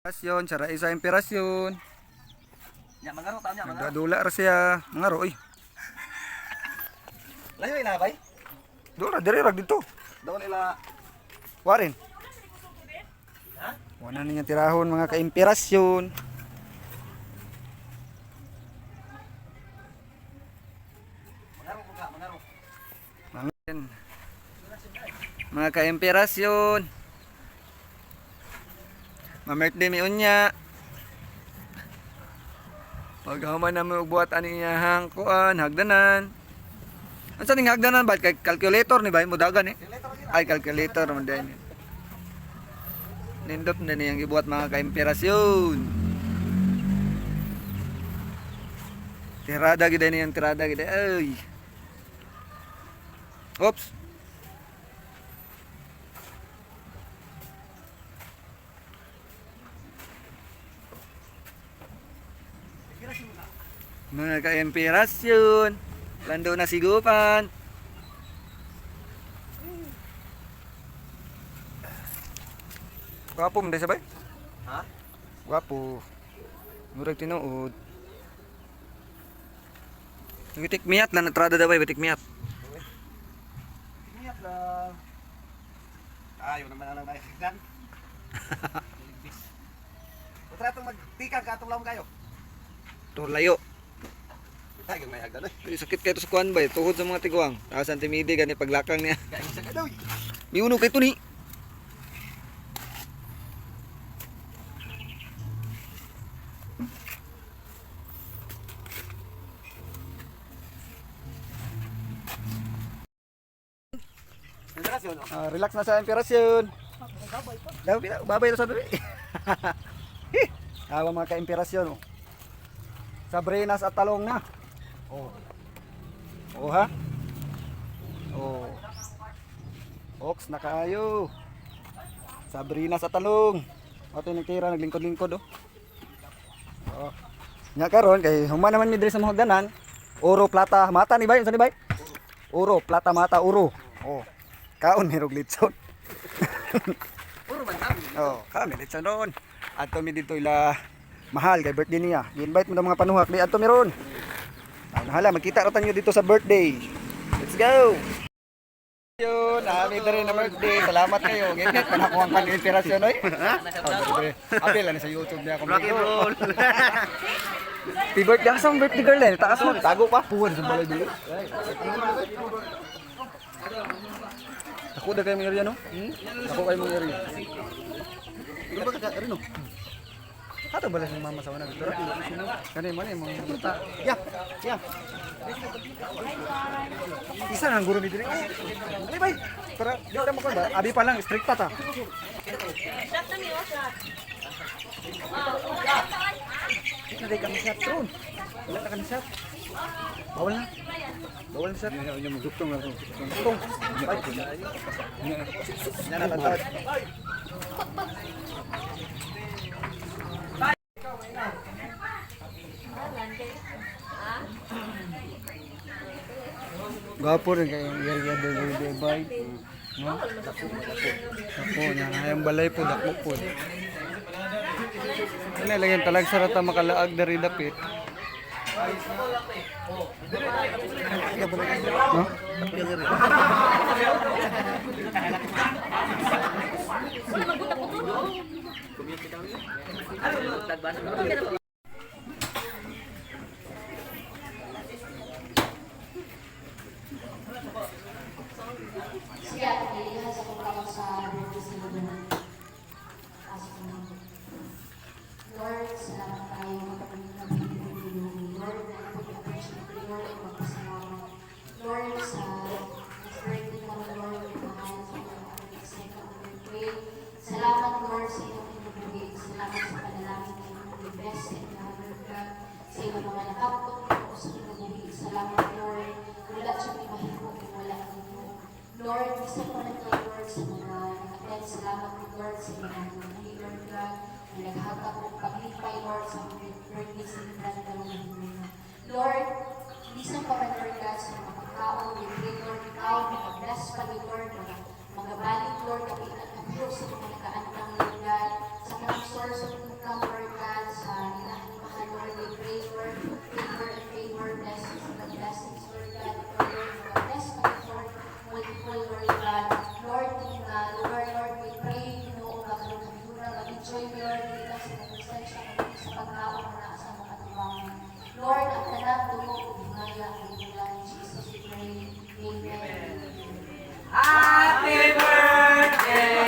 Imperasyon, cara isa imperasyon. Nya mangaro taw nya mangaro. Nagdadula ra siya. Mangaro, oy. Layo ina bay. Dula diri ra dito. Daw nila. Warin. Ha? Wala niya tirahon mga kaimperasyon. Mangaro ko ka, mangaro. Mga kaimperasyon. Ma-birthday mi unya. Maghaman na mo buhat ani iyahang kuan hagdanan. Unsa ning hagdanan ba kay calculator ni bay mo dagan eh? Ay calculator man din. Nindot na niyang gibuhat mga kaimperasyon. Tirada gid niyang tirada gid ay. Oops. Mga kaimperasyon, lando na sigupan. Gwapo mo sabay? Ha? Gwapo. Murag tinuod. Bitik miat na natrada daw bitik miat. Ingat lang. Ayo naman lang tayo kan. Utra tong magtikang ka atong laom kayo. Tur layo. Tayo may hagdan oy. Ay, sakit kayo to sa kuan ba? Tuhod sa mga tiguang. Taas ang timidi gani paglakang niya. Kain sa kadaw. Miuno kay to ni. Generasyon. Relax na sa imperasyon. Daw babay na sa dali. Awa mga ka-imperasyon. Oh. Sabrinas at talong na. Oh. Oh ha? Oh. Ox na kayo. Sabrinas at talong. Ato nagtira naglingkod-lingkod oh. Oh. Nya karon kay human naman mi diri sa mga hagdanan. Oro, plata, mata ni bay, unsa ni bay? Oro, plata, mata, oro. Oh. Kaon ni Roglitson. Puro man tayo. Oh, kami dito doon. Ato mi dito ila mahal kay birthday niya. I-invite mo ng mga panuhak ni ato meron. Hala, magkita ra tayo dito sa birthday. Let's go. Yun, ami diri na birthday. Salamat kayo. Gigit panakuha kan inspirasyon oy. Apil lang sa YouTube niya ako. Rocky roll. Happy birthday sa birthday girl eh. Taas mo, tago pa. Puwan sa balay dili. Ako na kayo mga area no? Ako kayo mga area. Ano ba ka rin no? Kato ba lang mama sa wana dito? Kani man yung mga bata. Ya, ya. Isa nang guro ni diri. Ay bay. Para di mo ko ba? Abi pa lang strict ta ta. Hindi kami shot tron. Wala na kami shot. Bawal na. Bawal na shot. Nya mo duktong na. Duktong. Nya na tatawad. Gapo rin kayo area de bay. No? Dako na ayang balay po dako po. Ano lang yung talag sarata makalaag dari dapit. No? Siap dilihat sa pagkakas sa Baptist na Laguna. Lord, salamat tayo kapatid na pinipili. Lord, na ipag-appreciate ko, Lord, ang magpasalamat. Lord, sa birthday na Lord, mahal sa mga pray. Salamat, Lord, sa iyong pinipili. Salamat sa panalangin na iyong pinibest and Lord God, sa iyong mga nakapot o sa pinipili. Salamat, Lord. Wala siya pinahiko kung wala ang Lord, gusto ko na kayo, Lord, sa mga nakatend. Salamat po, Lord, sa mga hindi, Lord God, na naghaka kong paglipay, Lord, sa mga birthday sa mga dalawang mga. Lord, gusto ko na, Lord God, sa mga pagkaon, bibig, Lord, ikaw, mga-bless pa, Lord, mga balik, Lord, kapit at sa mga nakaantang, Lord God, sa mga source of priority ka sa presensya mo sa pagkaon na sa mga katiwangan. Lord, ang tanan tumo bungaya ang bulan ni Jesus we pray. Amen. Happy birthday!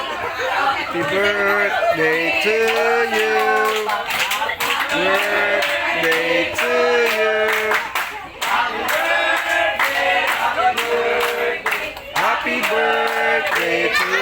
Happy birthday to you. Birthday to you. Happy birthday to you.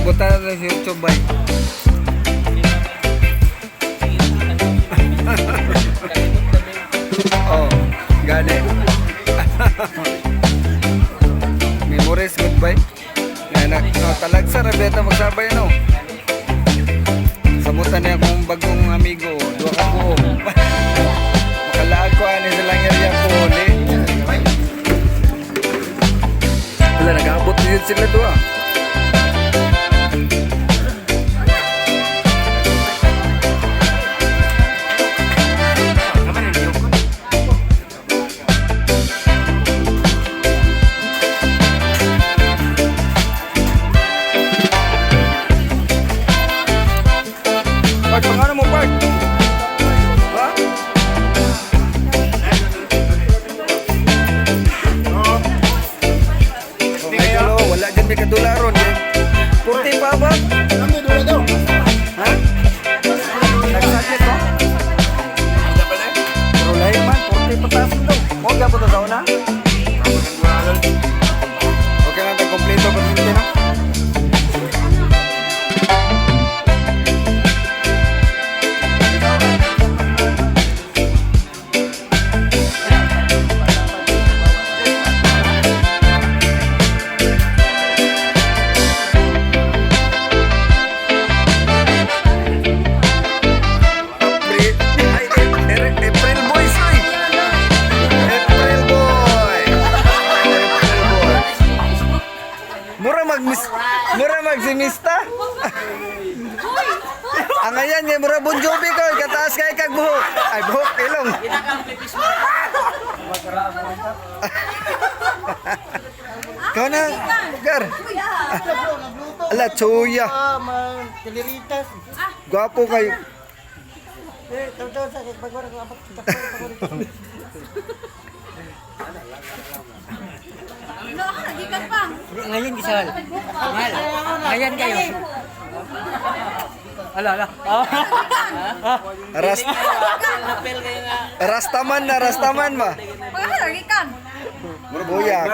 Buta na sa YouTube bay. Oh, gani. Memories good bay. Nga talagsa ra beta magsabay no. Sabutan niya akong bagong amigo, duha ka buo. Makalaag ko ani sa lang area ko ni. Wala nag-abot din sila duha. Part, pangano mo, Part? Ha? Okay, hello. Wala dyan may kadularon. Eh. Puti pa ba? Ha? Nagsakit mo? Pero lahi man, puti pataas ito. Huwag ka po ito sa una? Okay lang, kompleto pa ito na? Mura magsimista. Ang ayan ngay mura Bon Jovi ko kataas kay kag buhok. Ay buhok ilong. Kau na gar. Ala chuya. Kaliritas. Gwapo kayo. Tahu-tahu saya bagor apa Ano ako nagikan pa? ngayon kisal. Ngayon kayo. Ala. Oh. Rastaman na rastaman ba? Pag ako nagikan. Buyak.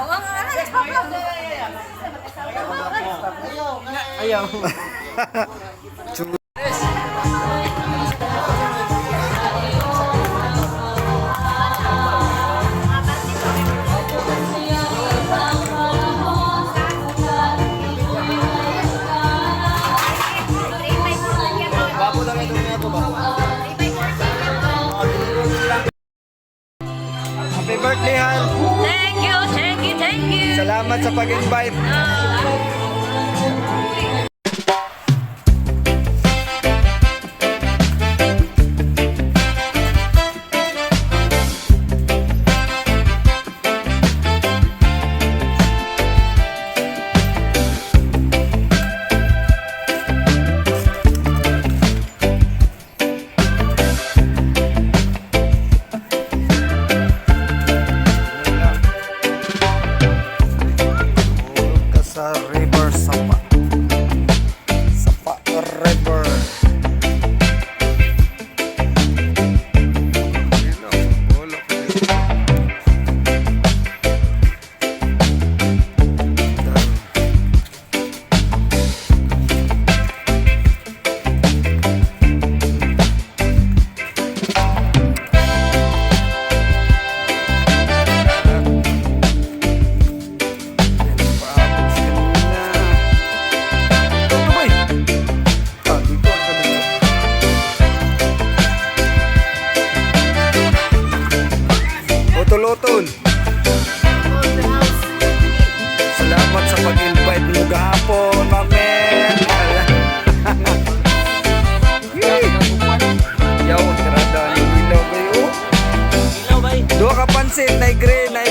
Wang ano Ayaw. Chu- sa pag-invite. Tulog ka sa river Sapa. Sapa River. Utol-utol. Salamat sa pag-invite mo gahapon, mamen. Yaw, tirada ng ilaw kayo. Ilaw ba? Dua ka pansit, na green, na